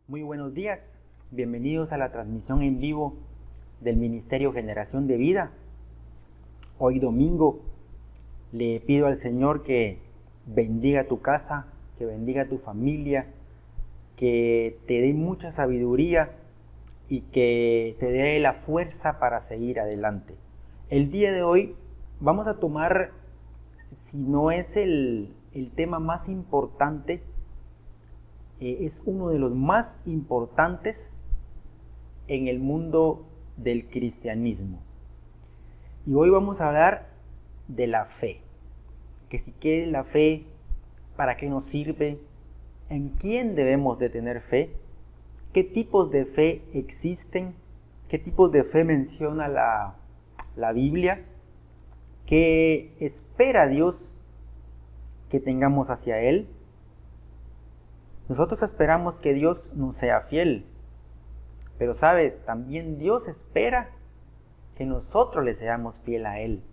Muy buenos días, bienvenidos a la transmisión en vivo del Ministerio Generación de Vida. Hoy domingo le pido al Señor que bendiga tu casa, que bendiga tu familia, que te dé mucha sabiduría y que te dé la fuerza para seguir adelante. El día de hoy vamos a tomar, si no es el tema más importante, es uno de los más importantes en el mundo del cristianismo. Y hoy vamos a hablar de la fe. Que si qué es la fe, para qué nos sirve, en quién debemos de tener fe, qué tipos de fe existen, qué tipos de fe menciona la Biblia, qué espera Dios que tengamos hacia Él. Nosotros esperamos que Dios nos sea fiel, pero sabes, también Dios espera que nosotros le seamos fiel a Él.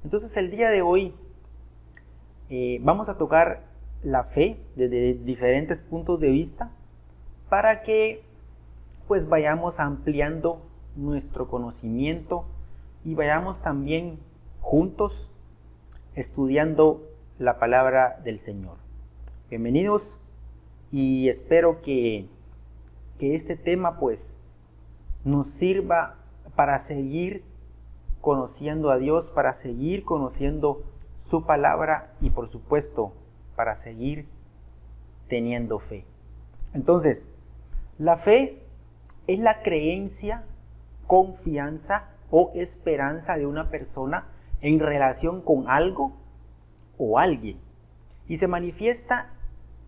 Entonces el día de hoy vamos a tocar la fe desde diferentes puntos de vista para que pues vayamos ampliando nuestro conocimiento y vayamos también juntos estudiando la palabra del Señor. Bienvenidos. Y espero que este tema pues nos sirva para seguir conociendo a Dios, para seguir conociendo su palabra y por supuesto para seguir teniendo fe. Entonces, la fe es la creencia, confianza o esperanza de una persona en relación con algo o alguien y se manifiesta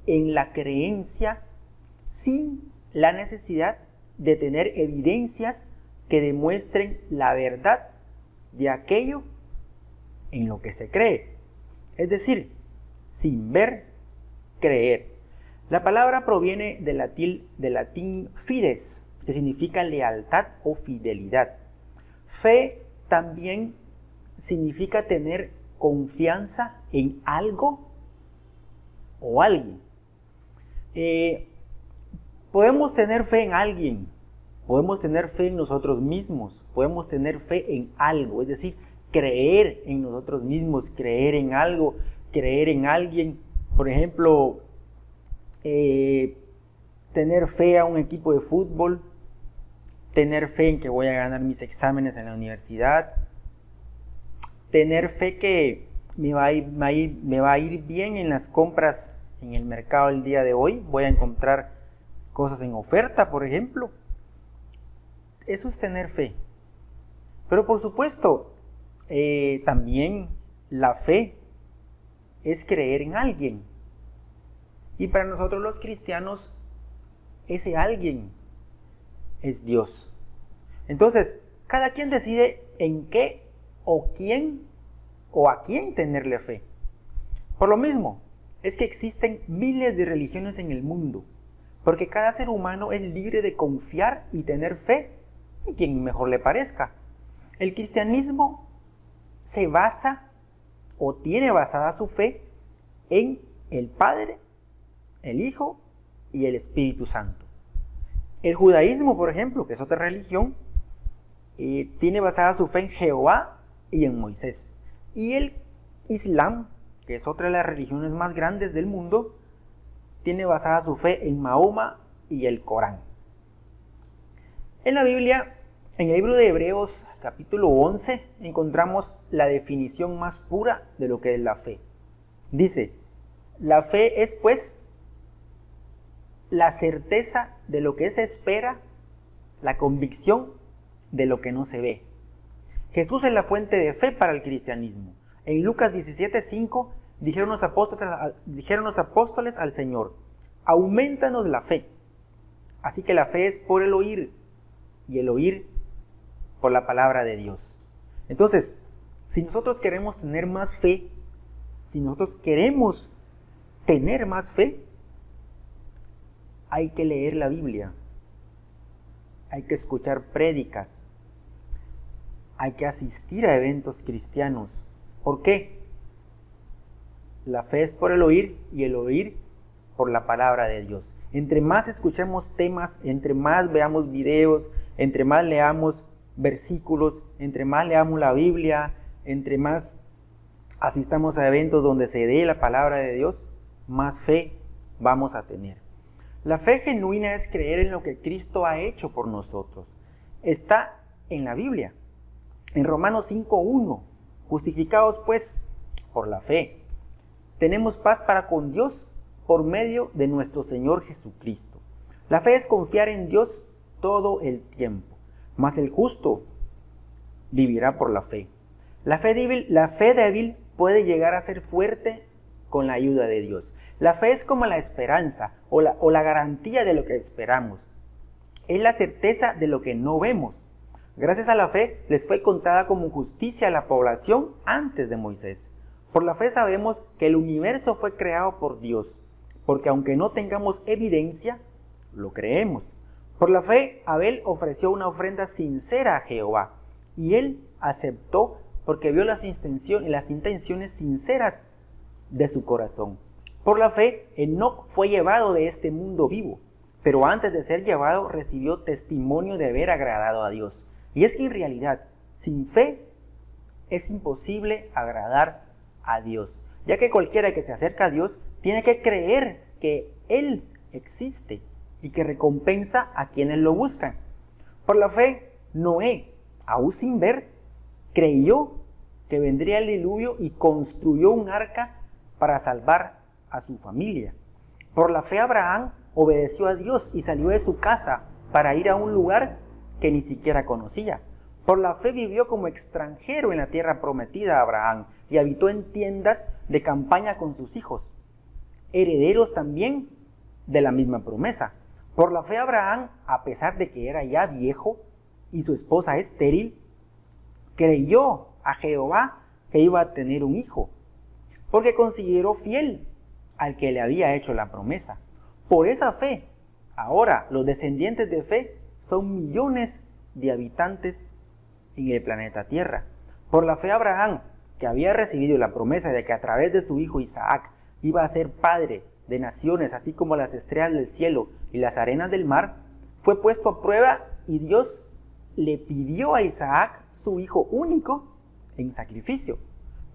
en la creencia sin la necesidad de tener evidencias que demuestren la verdad de aquello en lo que se cree. Es decir, sin ver, creer. La palabra proviene del latín fides, que significa lealtad o fidelidad. Fe también significa tener confianza en algo o alguien. Podemos tener fe en alguien, podemos tener fe en nosotros mismos, podemos tener fe en algo, es decir, creer en nosotros mismos, creer en algo, creer en alguien. Por ejemplo, tener fe a un equipo de fútbol, tener fe en que voy a ganar mis exámenes en la universidad, tener fe que me va a ir bien en las compras en el mercado el día de hoy, voy a encontrar cosas en oferta, por ejemplo. Eso es tener fe. Pero por supuesto, también la fe es creer en alguien. Y para nosotros los cristianos, ese alguien es Dios. Entonces, cada quien decide en qué o quién o a quién tenerle fe. Por lo mismo, es que existen miles de religiones en el mundo, porque cada ser humano es libre de confiar y tener fe en quien mejor le parezca. El cristianismo se basa o tiene basada su fe en el Padre, el Hijo y el Espíritu Santo. El judaísmo, por ejemplo, que es otra religión, tiene basada su fe en Jehová y en Moisés. Y el Islam, que es otra de las religiones más grandes del mundo, tiene basada su fe en Mahoma y el Corán. En la Biblia, en el libro de Hebreos, capítulo 11, encontramos la definición más pura de lo que es la fe. Dice, la fe es pues la certeza de lo que se espera, la convicción de lo que no se ve. Jesús es la fuente de fe para el cristianismo. En Lucas 17:5 dijeron los apóstoles al Señor, aumentanos la fe. Así que la fe es por el oír y el oír por la palabra de Dios. Entonces, si nosotros queremos tener más fe, si nosotros queremos tener más fe, hay que leer la Biblia, hay que escuchar prédicas, hay que asistir a eventos cristianos. ¿Por qué? La fe es por el oír y el oír por la palabra de Dios. Entre más escuchemos temas, entre más veamos videos, entre más leamos versículos, entre más leamos la Biblia, entre más asistamos a eventos donde se dé la palabra de Dios, más fe vamos a tener. La fe genuina es creer en lo que Cristo ha hecho por nosotros. Está en la Biblia. En Romanos 5:1, justificados pues por la fe, tenemos paz para con Dios por medio de nuestro Señor Jesucristo. La fe es confiar en Dios todo el tiempo, mas el justo vivirá por la fe. La fe débil puede llegar a ser fuerte con la ayuda de Dios. La fe es como la esperanza o la garantía de lo que esperamos. Es la certeza de lo que no vemos. Gracias a la fe les fue contada como justicia a la población antes de Moisés. Por la fe sabemos que el universo fue creado por Dios, porque aunque no tengamos evidencia, lo creemos. Por la fe Abel ofreció una ofrenda sincera a Jehová, y él aceptó porque vio las intenciones sinceras de su corazón. Por la fe, Enoc fue llevado de este mundo vivo, pero antes de ser llevado recibió testimonio de haber agradado a Dios. Y es que en realidad, sin fe, es imposible agradar a Dios, ya que cualquiera que se acerca a Dios tiene que creer que Él existe y que recompensa a quienes lo buscan. Por la fe, Noé, aún sin ver, creyó que vendría el diluvio y construyó un arca para salvar a su familia. Por la fe Abraham obedeció a Dios y salió de su casa para ir a un lugar que ni siquiera conocía. Por la fe vivió como extranjero en la tierra prometida a Abraham y habitó en tiendas de campaña con sus hijos, herederos también de la misma promesa. Por la fe Abraham, a pesar de que era ya viejo y su esposa estéril, creyó a Jehová que iba a tener un hijo, porque consideró fiel al que le había hecho la promesa. Por esa fe, ahora los descendientes de fe son millones de habitantes en el planeta Tierra. Por la fe Abraham, que había recibido la promesa de que a través de su hijo Isaac iba a ser padre de naciones, así como las estrellas del cielo y las arenas del mar, fue puesto a prueba y Dios le pidió a Isaac, su hijo único, en sacrificio.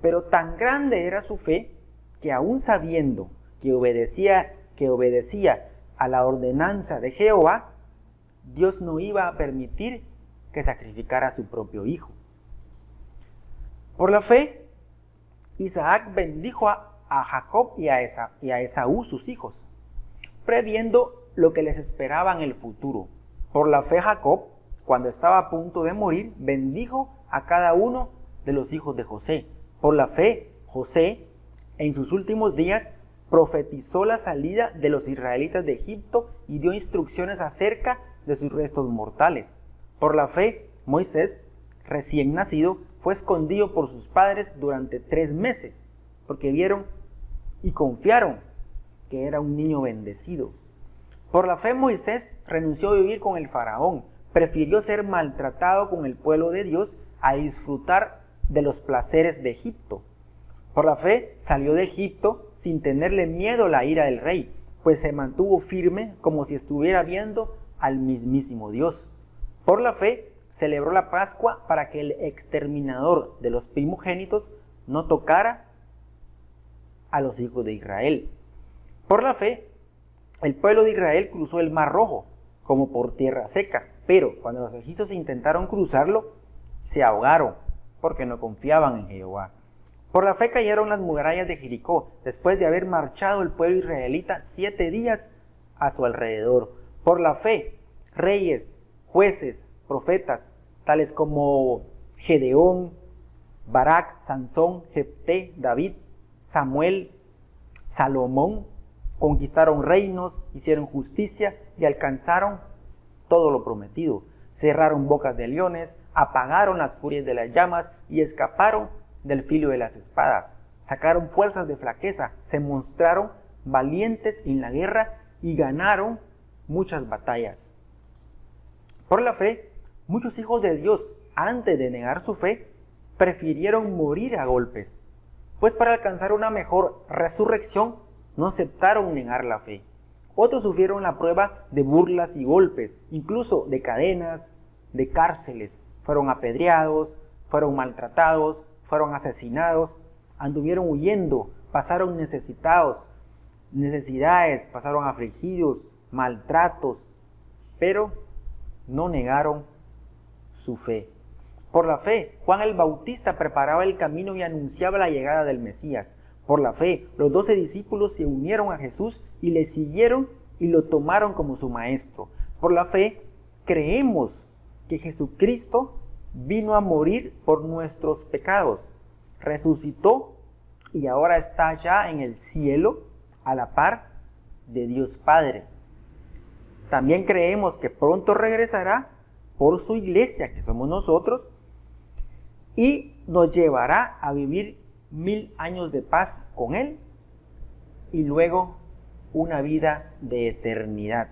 Pero tan grande era su fe que aún sabiendo que obedecía a la ordenanza de Jehová, Dios no iba a permitir que sacrificara a su propio hijo. Por la fe, Isaac bendijo a Jacob y a Esaú, sus hijos, previendo lo que les esperaba en el futuro. Por la fe, Jacob, cuando estaba a punto de morir, bendijo a cada uno de los hijos de José. Por la fe, José, en sus últimos días, profetizó la salida de los israelitas de Egipto y dio instrucciones acerca de sus restos mortales. Por la fe, Moisés, recién nacido, fue escondido por sus padres durante 3 meses, porque vieron y confiaron que era un niño bendecido. Por la fe, Moisés renunció a vivir con el faraón, prefirió ser maltratado con el pueblo de Dios a disfrutar de los placeres de Egipto. Por la fe salió de Egipto sin tenerle miedo a la ira del rey, pues se mantuvo firme como si estuviera viendo al mismísimo Dios. Por la fe celebró la Pascua para que el exterminador de los primogénitos no tocara a los hijos de Israel. Por la fe, el pueblo de Israel cruzó el Mar Rojo como por tierra seca, pero cuando los egipcios intentaron cruzarlo, se ahogaron porque no confiaban en Jehová. Por la fe cayeron las murallas de Jericó, después de haber marchado el pueblo israelita 7 días a su alrededor. Por la fe, reyes, jueces, profetas, tales como Gedeón, Barak, Sansón, Jefté, David, Samuel, Salomón, conquistaron reinos, hicieron justicia y alcanzaron todo lo prometido. Cerraron bocas de leones, apagaron las furias de las llamas y escaparon del filo de las espadas. Sacaron fuerzas de flaqueza, se mostraron valientes en la guerra y ganaron muchas batallas. Por la fe, muchos hijos de Dios, antes de negar su fe, prefirieron morir a golpes, pues para alcanzar una mejor resurrección no aceptaron negar la fe. Otros sufrieron la prueba de burlas y golpes, incluso de cadenas, de cárceles. Fueron apedreados, fueron maltratados, fueron asesinados, anduvieron huyendo, pasaron necesidades, pasaron afligidos, maltratos, pero no negaron su fe. Por la fe, Juan el Bautista preparaba el camino y anunciaba la llegada del Mesías. Por la fe, los 12 discípulos se unieron a Jesús y le siguieron y lo tomaron como su maestro. Por la fe, creemos que Jesucristo vino a morir por nuestros pecados, resucitó y ahora está ya en el cielo a la par de Dios Padre. También creemos que pronto regresará por su iglesia, que somos nosotros, y nos llevará a vivir 1000 años de paz con Él y luego una vida de eternidad.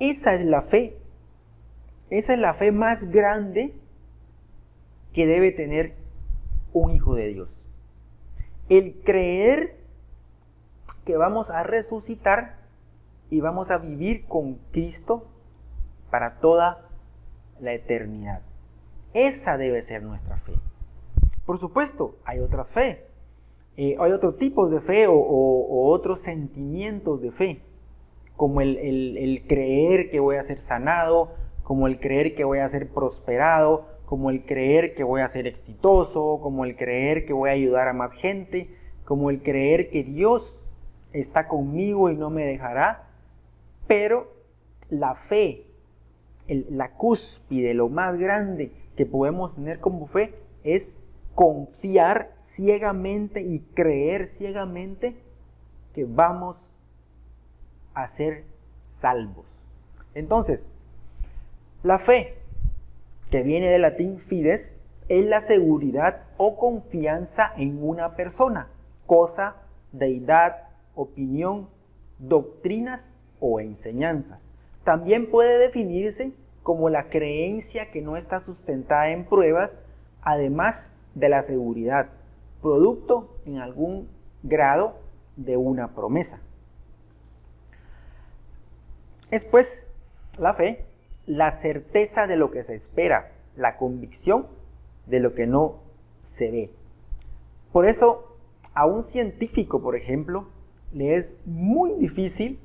Esa es la fe más grande que debe tener un hijo de Dios. El creer que vamos a resucitar y vamos a vivir con Cristo para toda la eternidad. Esa debe ser nuestra fe. Por supuesto, hay otra fe. Hay otro tipo de fe o otros sentimientos de fe, como el creer que voy a ser sanado, como el creer que voy a ser prosperado, como el creer que voy a ser exitoso, como el creer que voy a ayudar a más gente, como el creer que Dios está conmigo y no me dejará. Pero la fe, la cúspide, lo más grande que podemos tener como fe es confiar ciegamente y creer ciegamente que vamos a ser salvos. Entonces, la fe, que viene del latín fides, es la seguridad o confianza en una persona, cosa, deidad, opinión, doctrinas o enseñanzas. También puede definirse como la creencia que no está sustentada en pruebas, además de la seguridad, producto en algún grado de una promesa. Es pues la fe, la certeza de lo que se espera, la convicción de lo que no se ve. Por eso, a un científico, por ejemplo, le es muy difícil,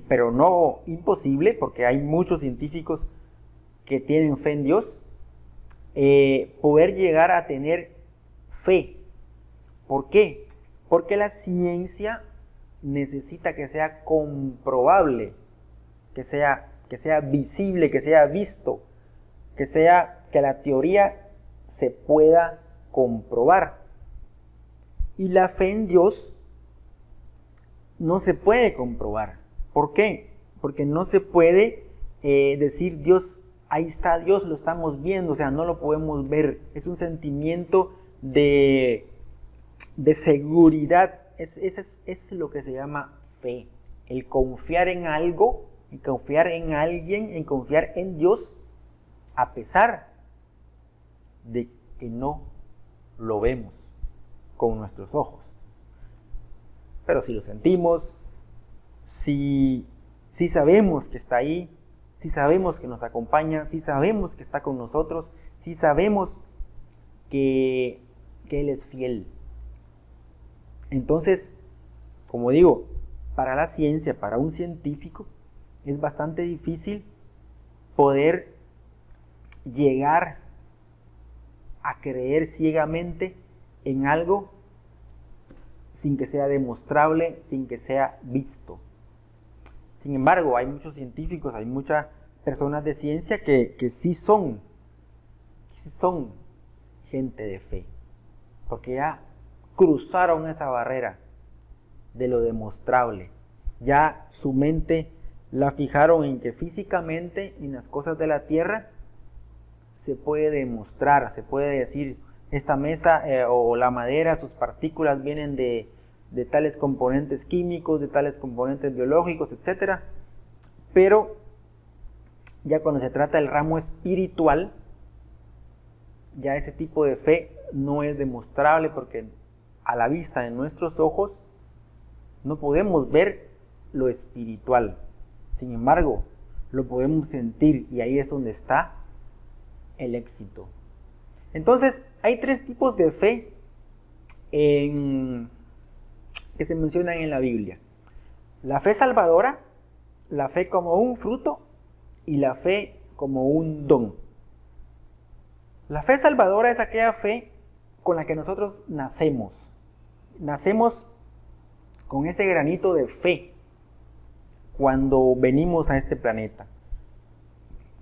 pero no imposible, porque hay muchos científicos que tienen fe en Dios, poder llegar a tener fe. ¿Por qué? Porque la ciencia necesita que sea comprobable, que sea visible, que sea visto, que la teoría se pueda comprobar. Y la fe en Dios no se puede comprobar. ¿Por qué? Porque no se puede decir Dios, ahí está Dios, lo estamos viendo, o sea, no lo podemos ver. Es un sentimiento de seguridad. Es lo que se llama fe. El confiar en algo, y confiar en alguien, en confiar en Dios, a pesar de que no lo vemos con nuestros ojos. Pero si lo sentimos, si sabemos que está ahí, si sabemos que nos acompaña, si sabemos que está con nosotros, si sabemos que Él es fiel. Entonces, como digo, para la ciencia, para un científico, es bastante difícil poder llegar a creer ciegamente en algo sin que sea demostrable, sin que sea visto. Sin embargo, hay muchos científicos, hay muchas personas de ciencia que sí son gente de fe, porque ya cruzaron esa barrera de lo demostrable. Ya su mente la fijaron en que físicamente en las cosas de la tierra se puede demostrar, se puede decir, esta mesa o la madera, sus partículas vienen de tales componentes químicos, de tales componentes biológicos, etc. Pero ya cuando se trata del ramo espiritual, ya ese tipo de fe no es demostrable, porque a la vista de nuestros ojos No podemos ver lo espiritual. Sin embargo, lo podemos sentir y ahí es donde está el éxito. Entonces, hay 3 tipos de fe que se mencionan en la Biblia. La fe salvadora, la fe como un fruto y la fe como un don. La fe salvadora es aquella fe con la que nosotros nacemos. Nacemos con ese granito de fe cuando venimos a este planeta.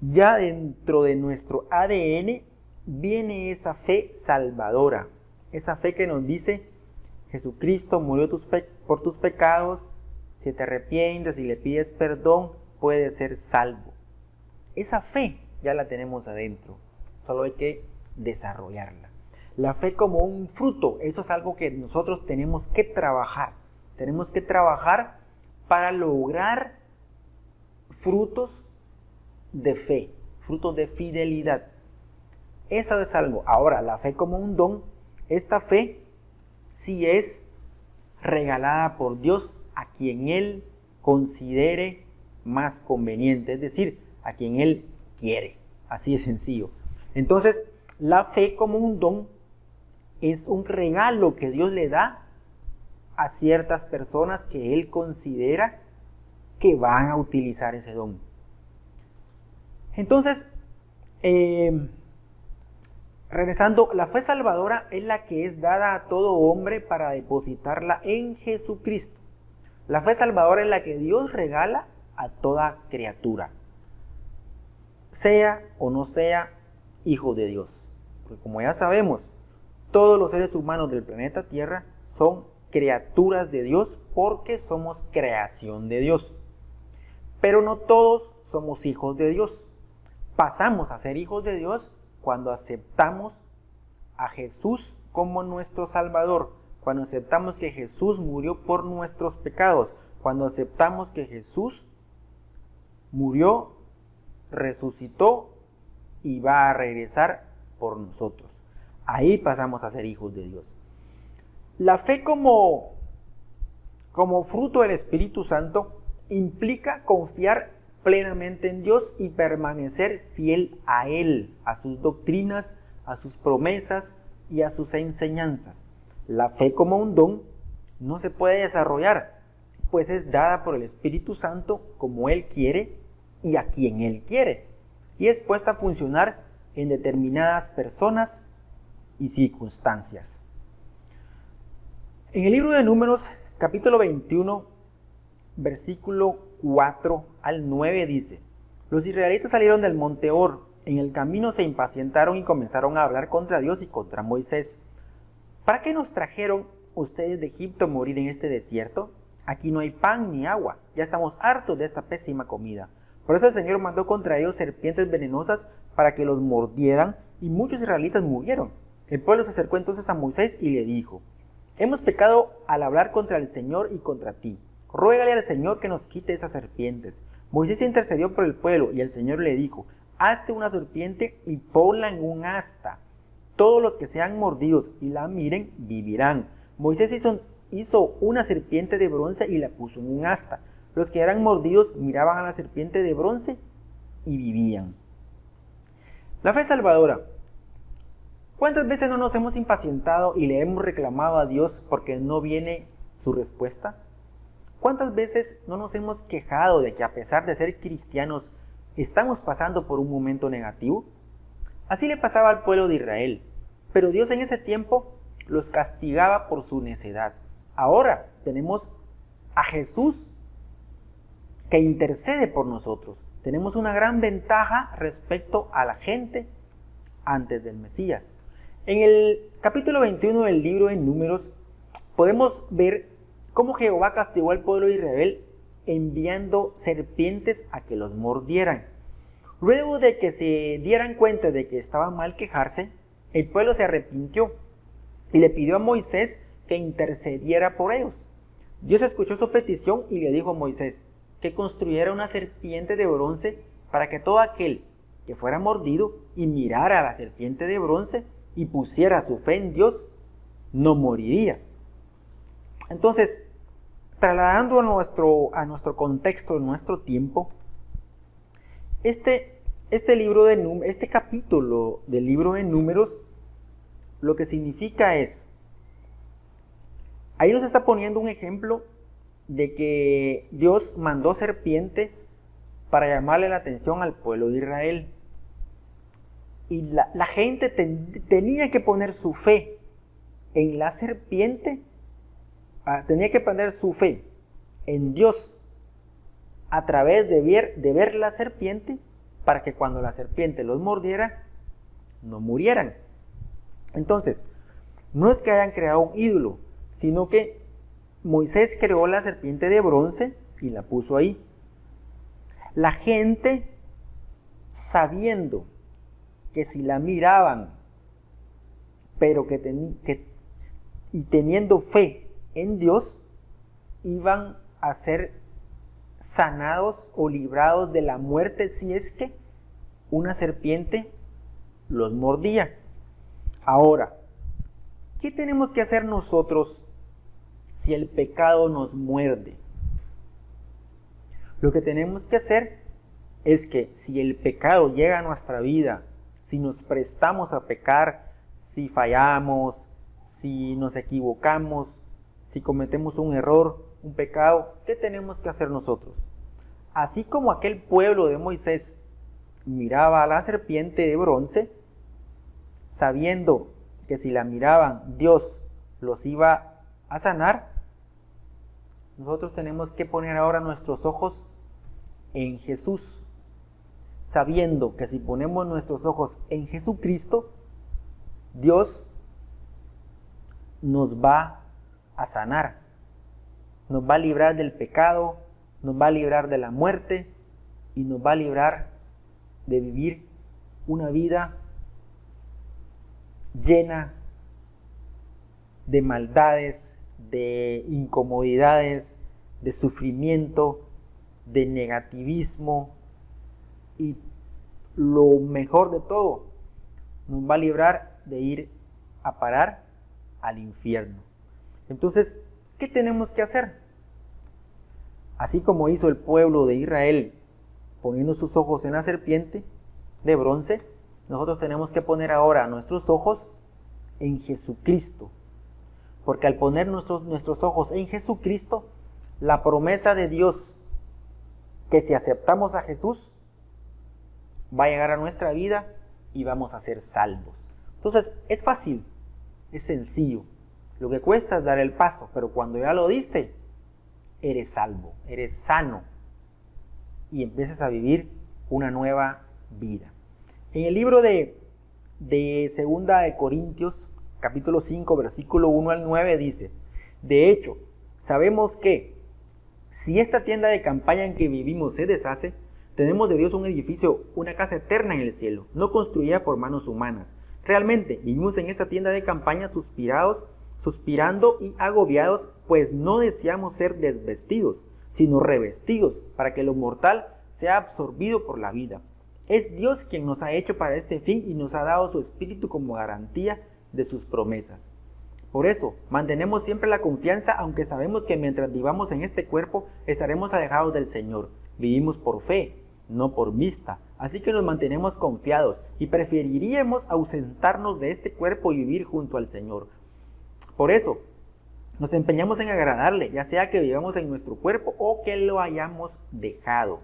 Ya dentro de nuestro ADN viene esa fe salvadora, esa fe que nos dice: Jesucristo murió por tus pecados, si te arrepientes y le pides perdón, puedes ser salvo. Esa fe ya la tenemos adentro, solo hay que desarrollarla. La fe como un fruto, eso es algo que nosotros tenemos que trabajar. Tenemos que trabajar para lograr frutos de fe, frutos de fidelidad. Eso es algo. Ahora, la fe como un don, esta fe sí es regalada por Dios a quien Él considere más conveniente, es decir, a quien Él quiere. Así de sencillo. Entonces, la fe como un don es un regalo que Dios le da a ciertas personas que Él considera que van a utilizar ese don. Entonces, regresando, la fe salvadora es la que es dada a todo hombre para depositarla en Jesucristo. La fe salvadora es la que Dios regala a toda criatura, sea o no sea hijo de Dios. Porque como ya sabemos, todos los seres humanos del planeta Tierra son criaturas de Dios porque somos creación de Dios. Pero no todos somos hijos de Dios. Pasamos a ser hijos de Dios cuando aceptamos a Jesús como nuestro Salvador, cuando aceptamos que Jesús murió por nuestros pecados, cuando aceptamos que Jesús murió, resucitó y va a regresar por nosotros. Ahí pasamos a ser hijos de Dios. La fe como fruto del Espíritu Santo implica confiar plenamente en Dios y permanecer fiel a Él, a sus doctrinas, a sus promesas y a sus enseñanzas. La fe como un don no se puede desarrollar, pues es dada por el Espíritu Santo como Él quiere y a quien Él quiere, y es puesta a funcionar en determinadas personas y circunstancias. En el libro de Números, capítulo 21, versículo 4 al 9 dice: Los israelitas salieron del monte Hor, en el camino se impacientaron y comenzaron a hablar contra Dios y contra Moisés. ¿Para qué nos trajeron ustedes de Egipto a morir en este desierto? Aquí no hay pan ni agua, ya estamos hartos de esta pésima comida. Por eso el Señor mandó contra ellos serpientes venenosas para que los mordieran, y muchos israelitas murieron. El pueblo se acercó entonces a Moisés y le dijo: Hemos pecado al hablar contra el Señor y contra ti. Ruégale al Señor que nos quite esas serpientes. Moisés intercedió por el pueblo y el Señor le dijo: Hazte una serpiente y ponla en un asta. Todos los que sean mordidos y la miren vivirán. Moisés hizo una serpiente de bronce y la puso en un asta. Los que eran mordidos miraban a la serpiente de bronce y vivían. La fe salvadora. ¿Cuántas veces no nos hemos impacientado y le hemos reclamado a Dios porque no viene su respuesta? ¿Cuántas veces no nos hemos quejado de que a pesar de ser cristianos estamos pasando por un momento negativo? Así le pasaba al pueblo de Israel, pero Dios en ese tiempo los castigaba por su necedad. Ahora tenemos a Jesús que intercede por nosotros. Tenemos una gran ventaja respecto a la gente antes del Mesías. En el capítulo 21 del libro de Números podemos ver cómo Jehová castigó al pueblo de Israel enviando serpientes a que los mordieran. Luego de que se dieran cuenta de que estaba mal quejarse, el pueblo se arrepintió y le pidió a Moisés que intercediera por ellos. Dios escuchó su petición y le dijo a Moisés que construyera una serpiente de bronce para que todo aquel que fuera mordido y mirara a la serpiente de bronce y pusiera su fe en Dios, no moriría. Entonces, trasladando a nuestro contexto, a nuestro tiempo, este capítulo del libro de Números, lo que significa es, ahí nos está poniendo un ejemplo de que Dios mandó serpientes para llamarle la atención al pueblo de Israel. Y la gente tenía que poner su fe en la serpiente, tenía que poner su fe en Dios a través de ver la serpiente, para que cuando la serpiente los mordiera, no murieran. Entonces, no es que hayan creado un ídolo, sino que Moisés creó la serpiente de bronce y la puso ahí. La gente, sabiendo que si la miraban, pero y teniendo fe en Dios, iban a ser sanados o librados de la muerte si es que una serpiente los mordía. Ahora, ¿qué tenemos que hacer nosotros si el pecado nos muerde? Lo que tenemos que hacer es que si el pecado llega a nuestra vida, si nos prestamos a pecar, si fallamos, si nos equivocamos, si cometemos un error, un pecado, ¿qué tenemos que hacer nosotros? Así como aquel pueblo de Moisés miraba a la serpiente de bronce, sabiendo que si la miraban Dios los iba a sanar, nosotros tenemos que poner ahora nuestros ojos en Jesús, sabiendo que si ponemos nuestros ojos en Jesucristo, Dios nos va a sanar, nos va a librar del pecado, nos va a librar de la muerte y nos va a librar de vivir una vida llena de maldades, de incomodidades, de sufrimiento, de negativismo, y lo mejor de todo, nos va a librar de ir a parar al infierno. Entonces, ¿qué tenemos que hacer? Así como hizo el pueblo de Israel, poniendo sus ojos en la serpiente de bronce, nosotros tenemos que poner ahora nuestros ojos en Jesucristo. Porque al poner nuestros ojos en Jesucristo, la promesa de Dios, que si aceptamos a Jesús, va a llegar a nuestra vida y vamos a ser salvos. Entonces, es fácil, es sencillo. Lo que cuesta es dar el paso, pero cuando ya lo diste, eres salvo, eres sano y empiezas a vivir una nueva vida. En el libro de 2 de Corintios, capítulo 5, versículo 1 al 9 dice: de hecho, sabemos que si esta tienda de campaña en que vivimos se deshace, tenemos de Dios un edificio, una casa eterna en el cielo, no construida por manos humanas. Realmente vivimos en esta tienda de campaña suspirando y agobiados, pues no deseamos ser desvestidos, sino revestidos, para que lo mortal sea absorbido por la vida. Es Dios quien nos ha hecho para este fin y nos ha dado su Espíritu como garantía de sus promesas. Por eso, mantenemos siempre la confianza, aunque sabemos que mientras vivamos en este cuerpo, estaremos alejados del Señor. Vivimos por fe, no por vista. Así que nos mantenemos confiados y preferiríamos ausentarnos de este cuerpo y vivir junto al Señor. Por eso, nos empeñamos en agradarle, ya sea que vivamos en nuestro cuerpo o que lo hayamos dejado.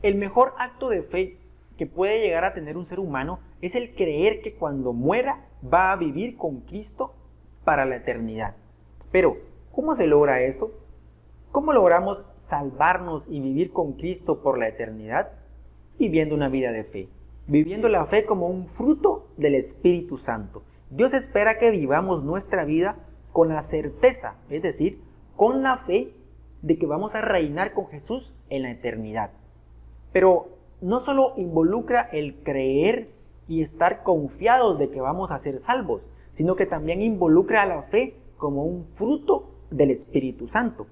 El mejor acto de fe que puede llegar a tener un ser humano es el creer que cuando muera va a vivir con Cristo para la eternidad. Pero, ¿cómo se logra eso? ¿Cómo logramos salvarnos y vivir con Cristo por la eternidad? Viviendo una vida de fe, viviendo la fe como un fruto del Espíritu Santo. Dios espera que vivamos nuestra vida con la certeza, es decir, con la fe de que vamos a reinar con Jesús en la eternidad. Pero no solo involucra el creer y estar confiados de que vamos a ser salvos, sino que también involucra a la fe como un fruto del Espíritu Santo.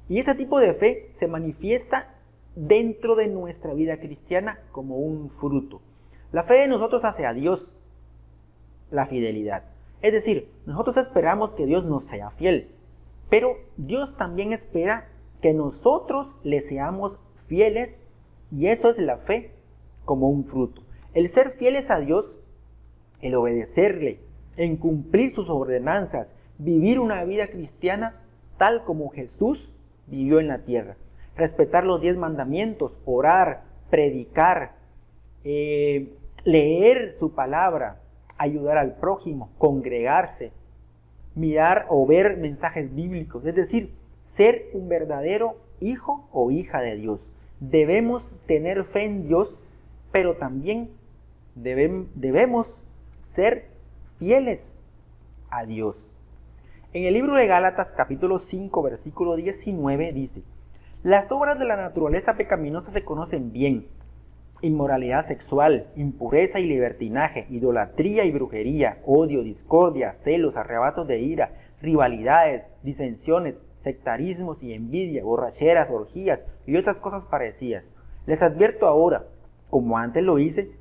Y ese tipo de fe se manifiesta dentro de nuestra vida cristiana como un fruto. La fe de nosotros hacia Dios, la fidelidad. Es decir, nosotros esperamos que Dios nos sea fiel. Pero Dios también espera que nosotros le seamos fieles, y eso es la fe como un fruto. El ser fieles a Dios, el obedecerle, en cumplir sus ordenanzas, vivir una vida cristiana tal como Jesús vivió en la tierra. Respetar los 10 mandamientos, orar, predicar, leer su palabra, ayudar al prójimo, congregarse, mirar o ver mensajes bíblicos, es decir, ser un verdadero hijo o hija de Dios. Debemos tener fe en Dios, pero también debemos ser fieles a Dios. En el libro de Gálatas capítulo 5 versículo 19 dice: las obras de la naturaleza pecaminosa se conocen bien: inmoralidad sexual, impureza y libertinaje, idolatría y brujería, odio, discordia, celos, arrebatos de ira, rivalidades, disensiones, sectarismos y envidia, borracheras, orgías y otras cosas parecidas. Les advierto ahora, como antes lo hice,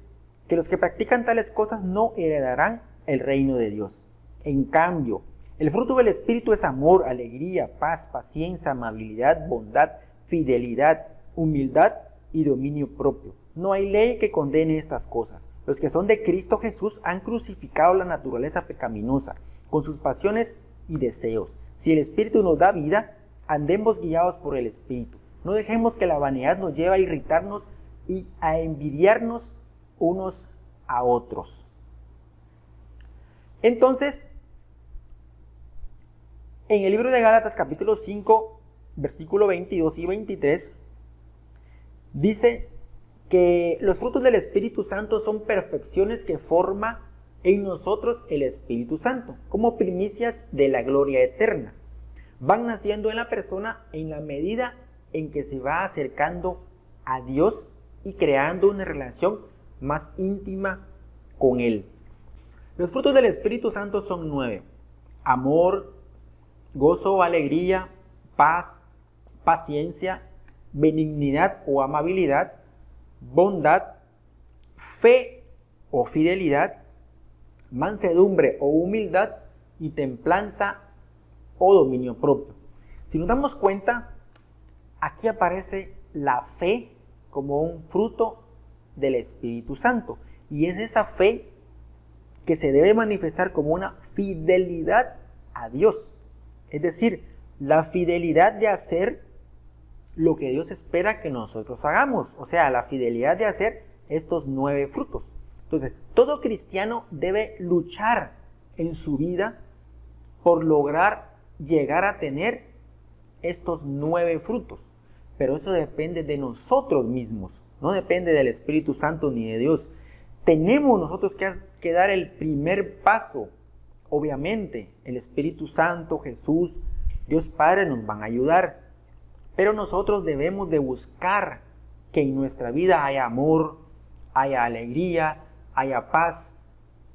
que los que practican tales cosas no heredarán el reino de Dios. En cambio, el fruto del Espíritu es amor, alegría, paz, paciencia, amabilidad, bondad, fidelidad, humildad y dominio propio. No hay ley que condene estas cosas. Los que son de Cristo Jesús han crucificado la naturaleza pecaminosa con sus pasiones y deseos. Si el Espíritu nos da vida, andemos guiados por el Espíritu. No dejemos que la vanidad nos lleve a irritarnos y a envidiarnos unos a otros. Entonces, en el libro de Gálatas capítulo 5, versículo 22 y 23, dice que los frutos del Espíritu Santo son perfecciones que forma en nosotros el Espíritu Santo, como primicias de la gloria eterna. Van naciendo en la persona en la medida en que se va acercando a Dios y creando una relación más íntima con Él. Los frutos del Espíritu Santo son 9: amor, gozo, alegría, paz, paciencia, benignidad o amabilidad, bondad, fe o fidelidad, mansedumbre o humildad y templanza o dominio propio. Si nos damos cuenta, aquí aparece la fe como un fruto del Espíritu Santo, y es esa fe que se debe manifestar como una fidelidad a Dios, es decir, la fidelidad de hacer lo que Dios espera que nosotros hagamos, o sea, la fidelidad de hacer estos 9 frutos. Entonces, todo cristiano debe luchar en su vida por lograr llegar a tener estos 9 frutos, pero eso depende de nosotros mismos, no depende del Espíritu Santo ni de Dios. Tenemos nosotros que dar el primer paso. Obviamente, el Espíritu Santo, Jesús, Dios Padre nos van a ayudar, pero nosotros debemos de buscar que en nuestra vida haya amor, haya alegría, haya paz,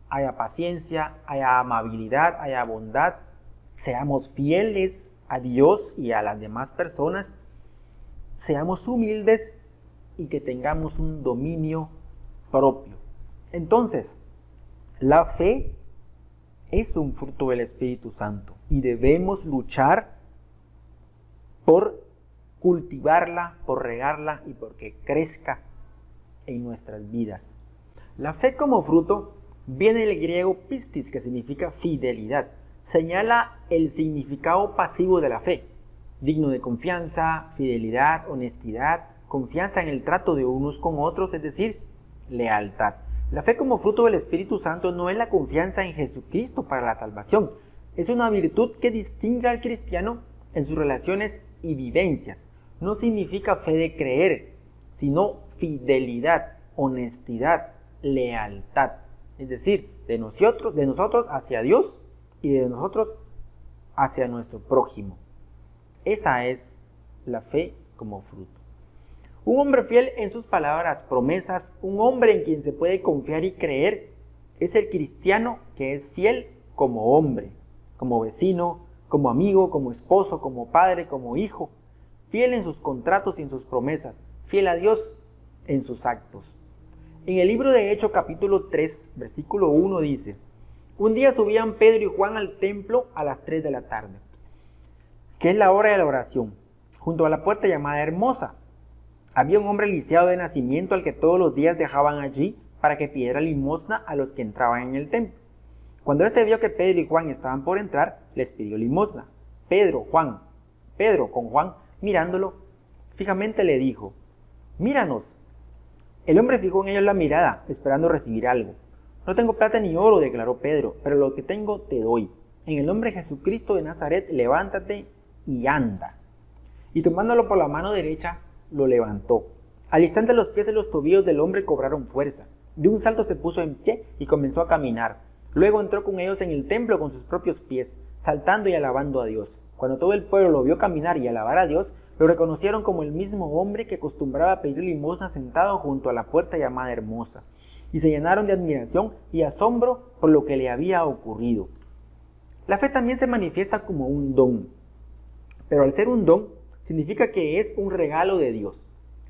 haya paciencia, haya amabilidad, haya bondad. Seamos fieles a Dios y a las demás personas. Seamos humildes y que tengamos un dominio propio. Entonces, la fe es un fruto del Espíritu Santo y debemos luchar por cultivarla, por regarla y porque crezca en nuestras vidas. La fe como fruto viene del griego pistis, que significa fidelidad. Señala el significado pasivo de la fe: digno de confianza, fidelidad, honestidad, confianza en el trato de unos con otros, es decir, lealtad. La fe como fruto del Espíritu Santo no es la confianza en Jesucristo para la salvación. Es una virtud que distingue al cristiano en sus relaciones y vivencias. No significa fe de creer, sino fidelidad, honestidad, lealtad. Es decir, de nosotros hacia Dios y de nosotros hacia nuestro prójimo. Esa es la fe como fruto. Un hombre fiel en sus palabras, promesas, un hombre en quien se puede confiar y creer, es el cristiano que es fiel como hombre, como vecino, como amigo, como esposo, como padre, como hijo, fiel en sus contratos y en sus promesas, fiel a Dios en sus actos. En el libro de Hechos capítulo 3, versículo 1 dice: un día subían Pedro y Juan al templo a las 3 de la tarde. que es la hora de la oración, junto a la puerta llamada Hermosa. Había un hombre lisiado de nacimiento al que todos los días dejaban allí para que pidiera limosna a los que entraban en el templo. Cuando éste vio que Pedro y Juan estaban por entrar, les pidió limosna. Pedro con Juan, mirándolo fijamente le dijo: «Míranos». El hombre fijó en ellos la mirada, esperando recibir algo. «No tengo plata ni oro», declaró Pedro, «pero lo que tengo te doy. En el nombre de Jesucristo de Nazaret, levántate y anda». Y tomándolo por la mano derecha, lo levantó. Al instante los pies y los tobillos del hombre cobraron fuerza. De un salto se puso en pie y comenzó a caminar. Luego entró con ellos en el templo con sus propios pies, saltando y alabando a Dios. Cuando todo el pueblo lo vio caminar y alabar a Dios, lo reconocieron como el mismo hombre que acostumbraba a pedir limosna sentado junto a la puerta llamada Hermosa, y se llenaron de admiración y asombro por lo que le había ocurrido. La fe también se manifiesta como un don, pero al ser un don, significa que es un regalo de Dios,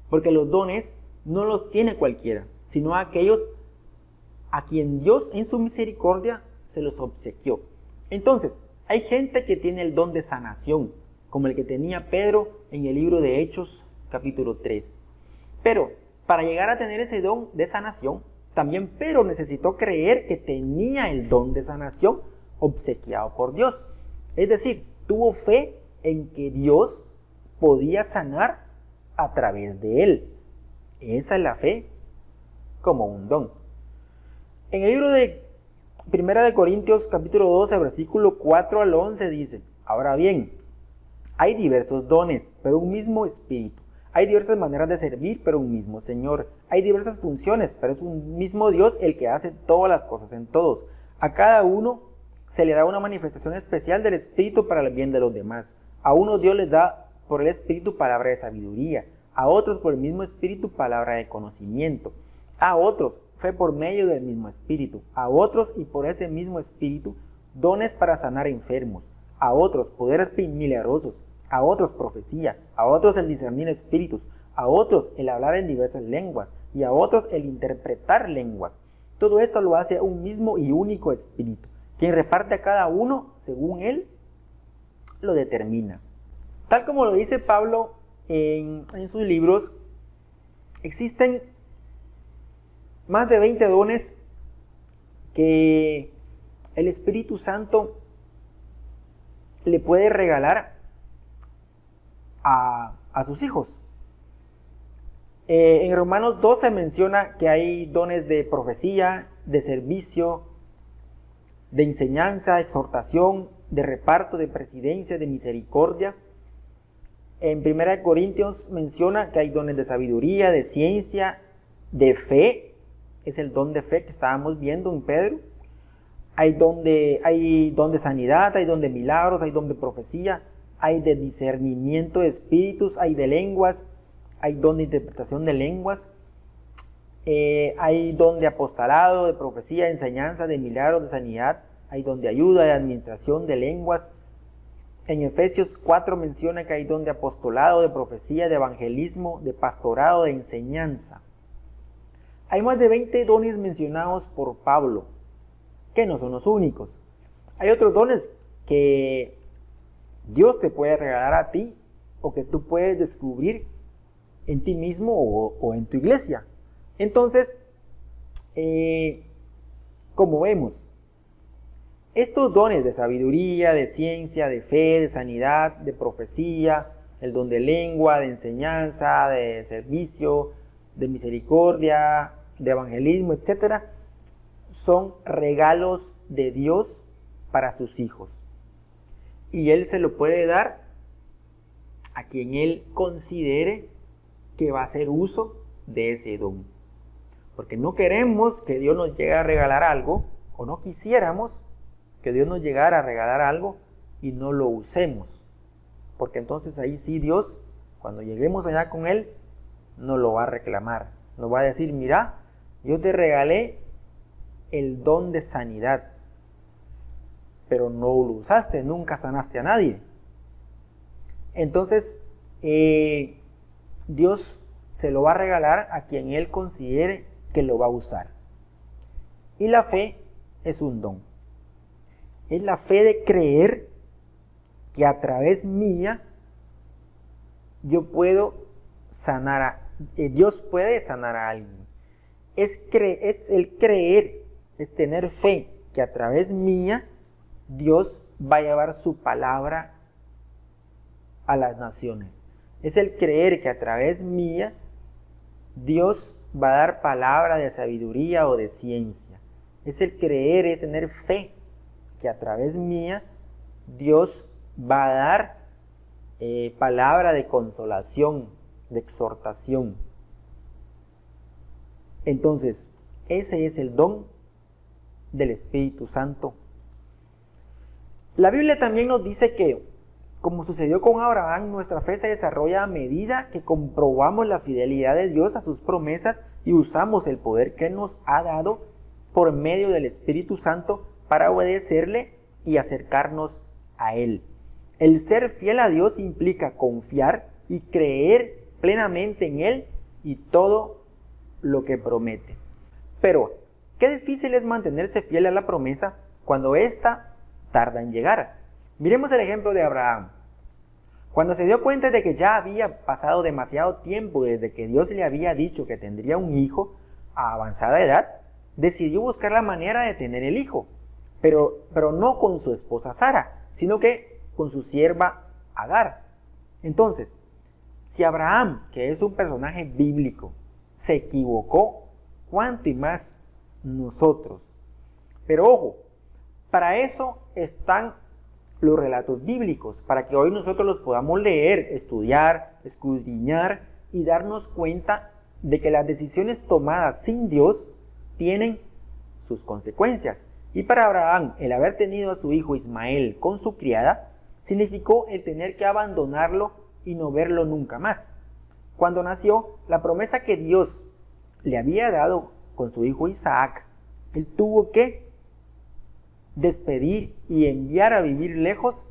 porque los dones no los tiene cualquiera, sino aquellos a quien Dios en su misericordia se los obsequió. Entonces, hay gente que tiene el don de sanación, como el que tenía Pedro en el libro de Hechos, capítulo 3. Pero, para llegar a tener ese don de sanación, también Pedro necesitó creer que tenía el don de sanación obsequiado por Dios. Es decir, tuvo fe en que Dios podía sanar a través de él. Esa es la fe como un don. En el libro de 1 de Corintios capítulo 12, versículo 4 al 11 dice: «Ahora bien, hay diversos dones, pero un mismo Espíritu. Hay diversas maneras de servir, pero un mismo Señor. Hay diversas funciones, pero es un mismo Dios el que hace todas las cosas en todos. A cada uno se le da una manifestación especial del Espíritu para el bien de los demás. A unos Dios les da por el Espíritu palabra de sabiduría, a otros por el mismo Espíritu palabra de conocimiento, a otros fe por medio del mismo Espíritu, a otros y por ese mismo Espíritu dones para sanar enfermos, a otros poderes milagrosos, a otros profecía, a otros el discernir espíritus, a otros el hablar en diversas lenguas y a otros el interpretar lenguas. Todo esto lo hace un mismo y único Espíritu, quien reparte a cada uno según él lo determina». Tal como lo dice Pablo en sus libros, existen más de 20 dones que el Espíritu Santo le puede regalar a sus hijos. En Romanos 12 menciona que hay dones de profecía, de servicio, de enseñanza, exhortación, de reparto, de presidencia, de misericordia. En 1 Corintios menciona que hay dones de sabiduría, de ciencia, de fe. Es el don de fe que estábamos viendo en Pedro. Hay don de sanidad, hay don de milagros, hay don de profecía, hay de discernimiento de espíritus, hay de lenguas, hay don de interpretación de lenguas, hay don de apostolado, de profecía, de enseñanza, de milagros, de sanidad, hay don de ayuda, de administración de lenguas. En Efesios 4 menciona que hay don de apostolado, de profecía, de evangelismo, de pastorado, de enseñanza. Hay más de 20 dones mencionados por Pablo, que no son los únicos. Hay otros dones que Dios te puede regalar a ti o que tú puedes descubrir en ti mismo o en tu iglesia. Entonces, como vemos, estos dones de sabiduría, de ciencia, de fe, de sanidad, de profecía, el don de lengua, de enseñanza, de servicio, de misericordia, de evangelismo, etc., son regalos de Dios para sus hijos. Y Él se lo puede dar a quien Él considere que va a hacer uso de ese don. Porque no queremos que Dios nos llegue a regalar algo, o no quisiéramos que Dios nos llegara a regalar algo y no lo usemos. Porque entonces ahí sí Dios, cuando lleguemos allá con Él, nos lo va a reclamar. Nos va a decir: mira, yo te regalé el don de sanidad, pero no lo usaste, nunca sanaste a nadie. Entonces, Dios se lo va a regalar a quien Él considere que lo va a usar. Y la fe es un don. Es la fe de creer que a través mía yo puedo Dios puede sanar a alguien. Es el creer, es tener fe que a través mía Dios va a llevar su palabra a las naciones. Es el creer que a través mía Dios va a dar palabra de sabiduría o de ciencia. Es el creer, es tener fe que a través mía Dios va a dar palabra de consolación, de exhortación. Entonces, ese es el don del Espíritu Santo. La Biblia también nos dice que, como sucedió con Abraham, nuestra fe se desarrolla a medida que comprobamos la fidelidad de Dios a sus promesas y usamos el poder que nos ha dado por medio del Espíritu Santo para obedecerle y acercarnos a Él. El ser fiel a Dios implica confiar y creer plenamente en Él y todo lo que promete. Pero, qué difícil es mantenerse fiel a la promesa cuando ésta tarda en llegar. Miremos el ejemplo de Abraham. Cuando se dio cuenta de que ya había pasado demasiado tiempo desde que Dios le había dicho que tendría un hijo a avanzada edad, decidió buscar la manera de tener el hijo, pero no con su esposa Sara, sino que con su sierva Agar. Entonces, si Abraham, que es un personaje bíblico, se equivocó, ¿cuánto y más nosotros? Pero ojo, para eso están los relatos bíblicos, para que hoy nosotros los podamos leer, estudiar, escudriñar y darnos cuenta de que las decisiones tomadas sin Dios tienen sus consecuencias. Y para Abraham, el haber tenido a su hijo Ismael con su criada, significó el tener que abandonarlo y no verlo nunca más. Cuando nació, la promesa que Dios le había dado con su hijo Isaac, él tuvo que despedir y enviar a vivir lejos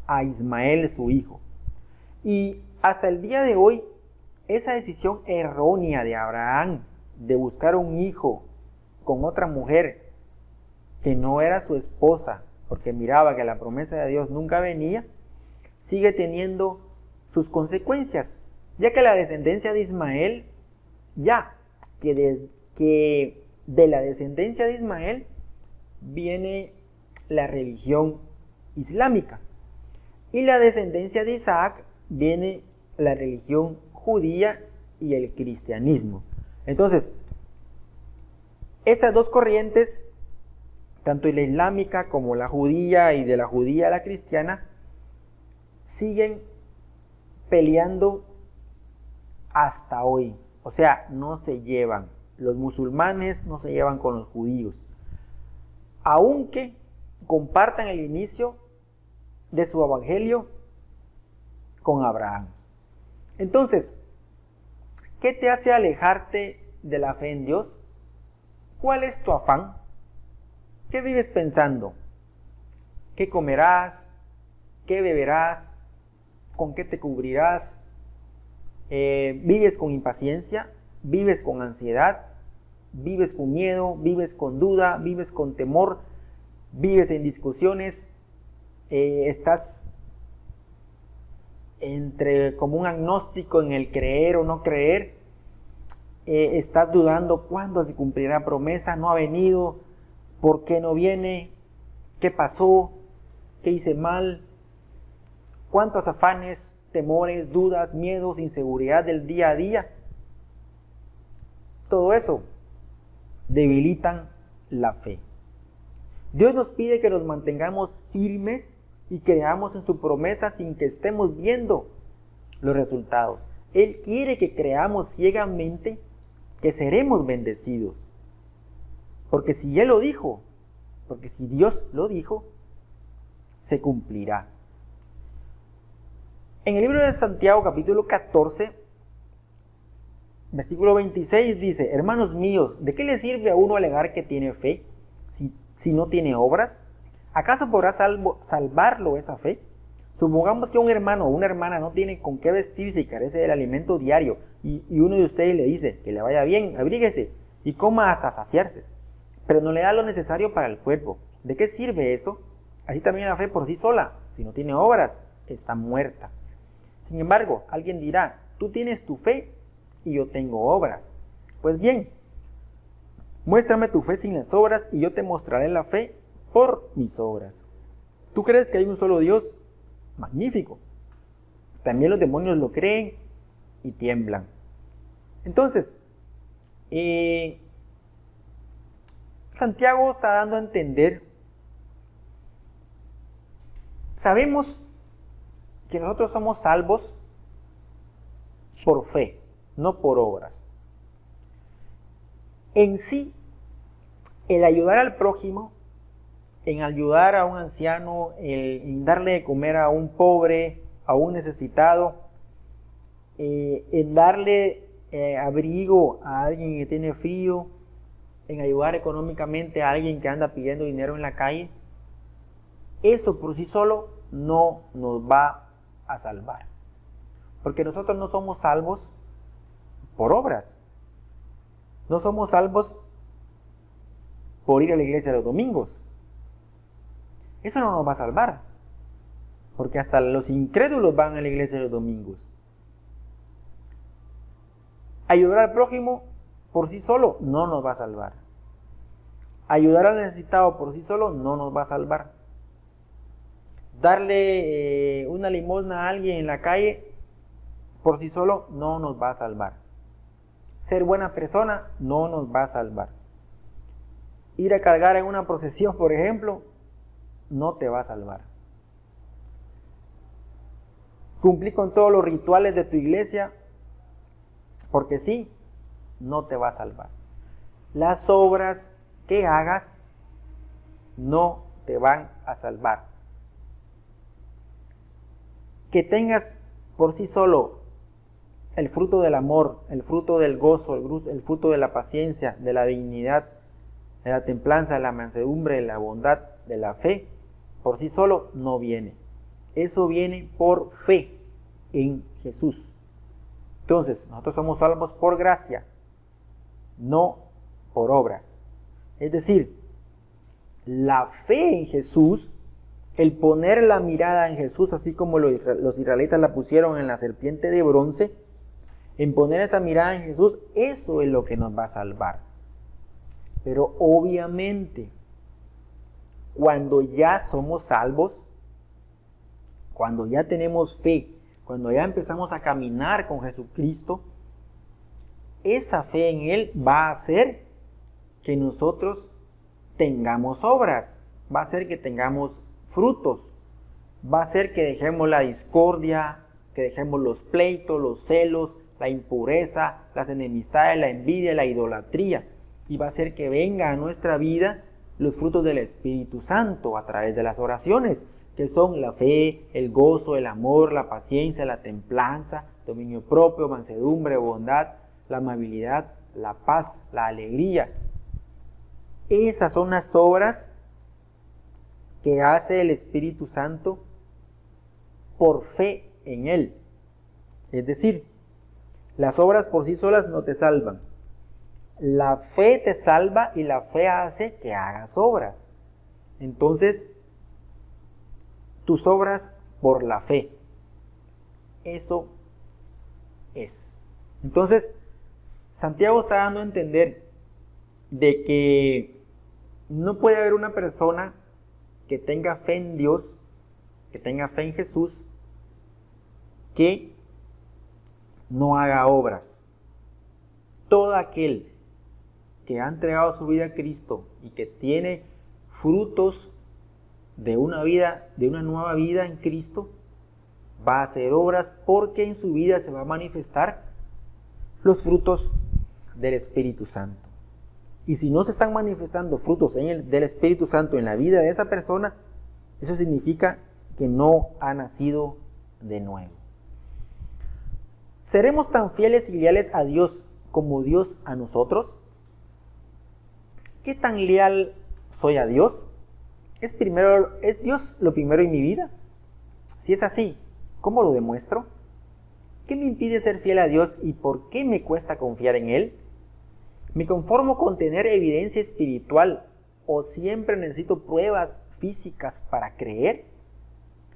a Ismael, su hijo. Y hasta el día de hoy, esa decisión errónea de Abraham de buscar un hijo con otra mujer que no era su esposa, porque miraba que la promesa de Dios nunca venía, sigue teniendo sus consecuencias, ya que la descendencia de Ismael, que de la descendencia de Ismael viene la religión islámica, y la descendencia de Isaac viene la religión judía y el cristianismo. Entonces, estas dos corrientes, tanto la islámica como la judía y de la judía a la cristiana, siguen peleando hasta hoy. O sea, no se llevan. Los musulmanes no se llevan con los judíos, aunque compartan el inicio de su evangelio con Abraham. Entonces, ¿qué te hace alejarte de la fe en Dios? ¿Cuál es tu afán? ¿Qué vives pensando? ¿Qué comerás? ¿Qué beberás? ¿Con qué te cubrirás? ¿Vives con impaciencia? ¿Vives con ansiedad? ¿Vives con miedo? ¿Vives con duda? ¿Vives con temor? ¿Vives en discusiones? ¿Estás como un agnóstico en el creer o no creer? ¿Estás dudando cuándo se cumplirá la promesa? ¿No ha venido? ¿Por qué no viene? ¿Qué pasó? ¿Qué hice mal? ¿Cuántos afanes, temores, dudas, miedos, inseguridad del día a día? Todo eso debilitan la fe. Dios nos pide que nos mantengamos firmes y creamos en su promesa sin que estemos viendo los resultados. Él quiere que creamos ciegamente que seremos bendecidos. Porque si Él lo dijo, porque si Dios lo dijo, se cumplirá. En el libro de Santiago, capítulo 14, versículo 26 dice: hermanos míos, ¿de qué le sirve a uno alegar que tiene fe si no tiene obras? ¿Acaso podrá salvarlo esa fe? Supongamos que un hermano o una hermana no tiene con qué vestirse y carece del alimento diario, y uno de ustedes le dice que le vaya bien, abríguese y coma hasta saciarse, pero no le da lo necesario para el cuerpo. ¿De qué sirve eso? Así también la fe por sí sola, Si no tiene obras, está muerta. Sin embargo, alguien dirá, tú tienes tu fe y yo tengo obras. Pues bien, muéstrame tu fe sin las obras y yo te mostraré la fe por mis obras. ¿Tú crees que hay un solo Dios? Magnífico. También los demonios lo creen y tiemblan. Entonces, Santiago está dando a entender, sabemos que nosotros somos salvos por fe, no por obras. En sí, el ayudar al prójimo, en ayudar a un anciano, en darle de comer a un pobre, a un necesitado, en darle abrigo a alguien que tiene frío, en ayudar económicamente a alguien que anda pidiendo dinero en la calle, eso por sí solo no nos va a salvar. Porque nosotros no somos salvos por obras. No somos salvos por ir a la iglesia los domingos. Eso no nos va a salvar. Porque hasta los incrédulos van a la iglesia los domingos. Ayudar al prójimo por sí solo no nos va a salvar. Ayudar al necesitado por sí solo no nos va a salvar. Darle una limosna a alguien en la calle por sí solo no nos va a salvar. Ser buena persona no nos va a salvar. Ir a cargar en una procesión, por ejemplo, no te va a salvar. Cumplir con todos los rituales de tu iglesia, porque sí, no te va a salvar. Las obras que hagas no te van a salvar. Que tengas por sí solo el fruto del amor, el fruto del gozo, el fruto de la paciencia, de la dignidad, de la templanza, de la mansedumbre, de la bondad, de la fe, por sí solo no viene. Eso viene por fe en Jesús. Entonces, nosotros somos salvos por gracia, no por obras. Es decir, la fe en Jesús, el poner la mirada en Jesús, así como los israelitas la pusieron en la serpiente de bronce, en poner esa mirada en Jesús, eso es lo que nos va a salvar. Pero obviamente, cuando ya somos salvos, cuando ya tenemos fe, cuando ya empezamos a caminar con Jesucristo, esa fe en Él va a hacer que nosotros tengamos obras, va a hacer que tengamos frutos, va a hacer que dejemos la discordia, que dejemos los pleitos, los celos, la impureza, las enemistades, la envidia, la idolatría, y va a hacer que venga a nuestra vida los frutos del Espíritu Santo a través de las oraciones, que son la fe, el gozo, el amor, la paciencia, la templanza, dominio propio, mansedumbre, bondad, la amabilidad, la paz, la alegría. Esas son las obras que hace el Espíritu Santo por fe en Él. Es decir, las obras por sí solas no te salvan. La fe te salva y la fe hace que hagas obras. Entonces, tus obras por la fe. Eso es. Entonces, Santiago está dando a entender de que no puede haber una persona que tenga fe en Dios, que tenga fe en Jesús, que no haga obras. Todo aquel que ha entregado su vida a Cristo y que tiene frutos de una vida, de una nueva vida en Cristo, va a hacer obras porque en su vida se va a manifestar los frutos del Espíritu Santo. Y si no se están manifestando frutos del Espíritu Santo en la vida de esa persona, eso significa que no ha nacido de nuevo. ¿Seremos tan fieles y leales a Dios como Dios a nosotros? ¿Qué tan leal soy a Dios? ¿Es Dios lo primero en mi vida? Si es así, ¿cómo lo demuestro? ¿Qué me impide ser fiel a Dios y por qué me cuesta confiar en Él? ¿Me conformo con tener evidencia espiritual o siempre necesito pruebas físicas para creer?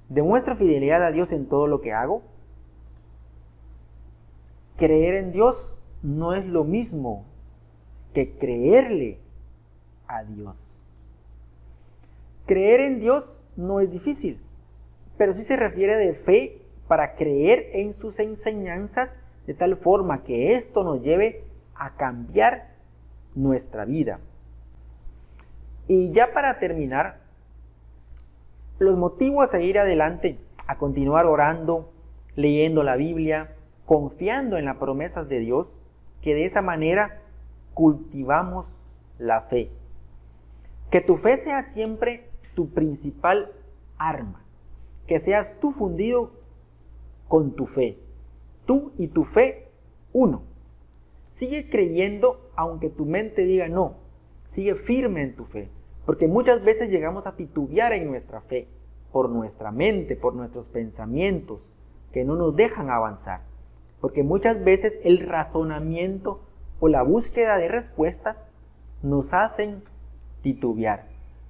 ¿Demuestro fidelidad a Dios en todo lo que hago? Creer en Dios no es lo mismo que creerle a Dios. Creer en Dios no es difícil, pero sí se refiere de fe para creer en sus enseñanzas de tal forma que esto nos lleve a cambiar nuestra vida. Y ya para terminar, los motivos a seguir adelante, a continuar orando, leyendo la Biblia, confiando en las promesas de Dios, que de esa manera cultivamos la fe. Que tu fe sea siempre tu principal arma, que seas tú fundido con tu fe, tú y tu fe uno. Sigue creyendo aunque tu mente diga no, sigue firme en tu fe, porque muchas veces llegamos a titubear en nuestra fe, por nuestra mente, por nuestros pensamientos, que no nos dejan avanzar, porque muchas veces el razonamiento o la búsqueda de respuestas nos hacen titubear.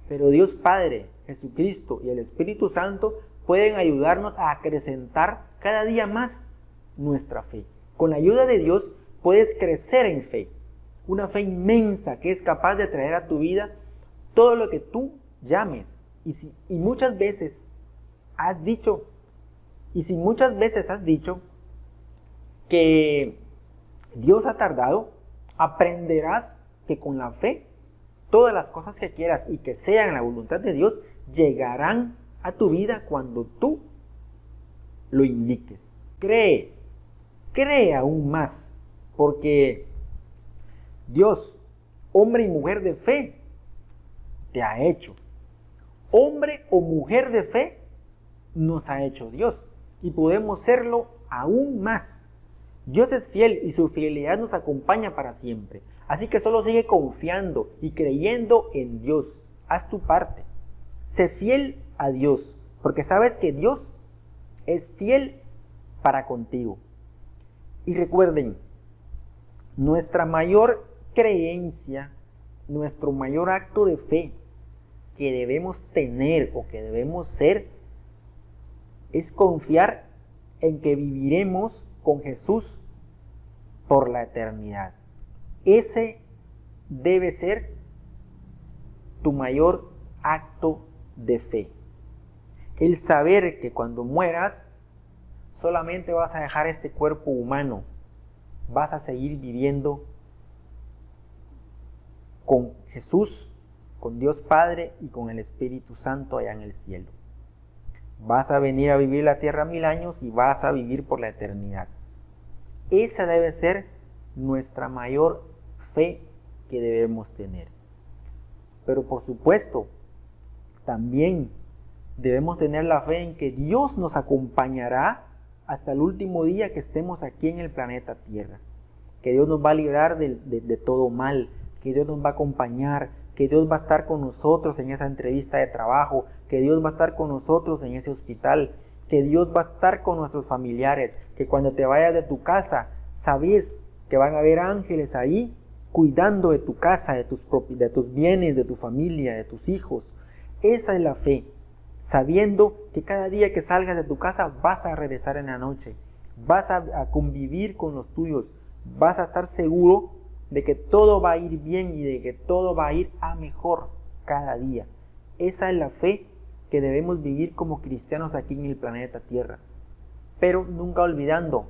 Pero Dios Padre, Jesucristo y el Espíritu Santo pueden ayudarnos a acrecentar cada día más nuestra fe. Con la ayuda de Dios puedes crecer en fe, una fe inmensa que es capaz de traer a tu vida todo lo que tú llames. Y muchas veces has dicho que Dios ha tardado, aprenderás que con la fe todas las cosas que quieras y que sean la voluntad de Dios llegarán a tu vida cuando tú lo indiques. Cree aún más, porque Dios, hombre y mujer de fe, te ha hecho. Hombre o mujer de fe nos ha hecho Dios y podemos serlo aún más. Dios es fiel y su fidelidad nos acompaña para siempre. Así que solo sigue confiando y creyendo en Dios. Haz tu parte. Sé fiel a Dios, porque sabes que Dios es fiel para contigo. Y recuerden, nuestra mayor creencia, nuestro mayor acto de fe que debemos tener o que debemos ser, es confiar en que viviremos con Jesús por la eternidad. Ese debe ser tu mayor acto de fe. El saber que cuando mueras solamente vas a dejar este cuerpo humano, vas a seguir viviendo con Jesús, con Dios Padre y con el Espíritu Santo allá en el cielo. Vas a venir a vivir la tierra 1000 años y vas a vivir por la eternidad. Esa debe ser nuestra mayor fe que debemos tener. Pero por supuesto, también debemos tener la fe en que Dios nos acompañará hasta el último día que estemos aquí en el planeta Tierra. Que Dios nos va a librar de todo mal, que Dios nos va a acompañar, que Dios va a estar con nosotros en esa entrevista de trabajo, que Dios va a estar con nosotros en ese hospital, que Dios va a estar con nuestros familiares, que cuando te vayas de tu casa, sabes que van a haber ángeles ahí cuidando de tu casa, de tus bienes, de tu familia, de tus hijos. Esa es la fe, sabiendo que cada día que salgas de tu casa vas a regresar en la noche, vas a convivir con los tuyos, vas a estar seguro de que todo va a ir bien y de que todo va a ir a mejor cada día. Esa es la fe que debemos vivir como cristianos aquí en el planeta Tierra. Pero nunca olvidando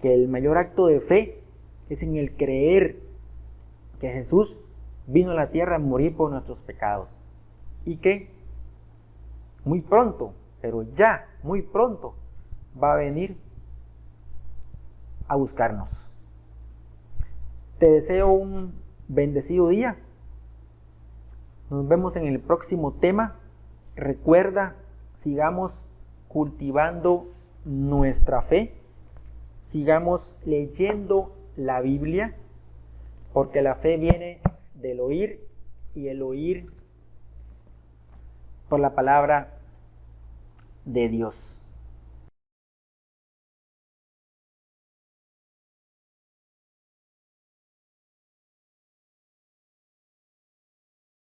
que el mayor acto de fe es en el creer que Jesús vino a la tierra a morir por nuestros pecados. Y que muy pronto, pero ya muy pronto, va a venir a buscarnos. Te deseo un bendecido día. Nos vemos en el próximo tema. Recuerda, sigamos cultivando nuestra fe. Sigamos leyendo la Biblia, porque la fe viene del oír y el oír por la palabra de Dios.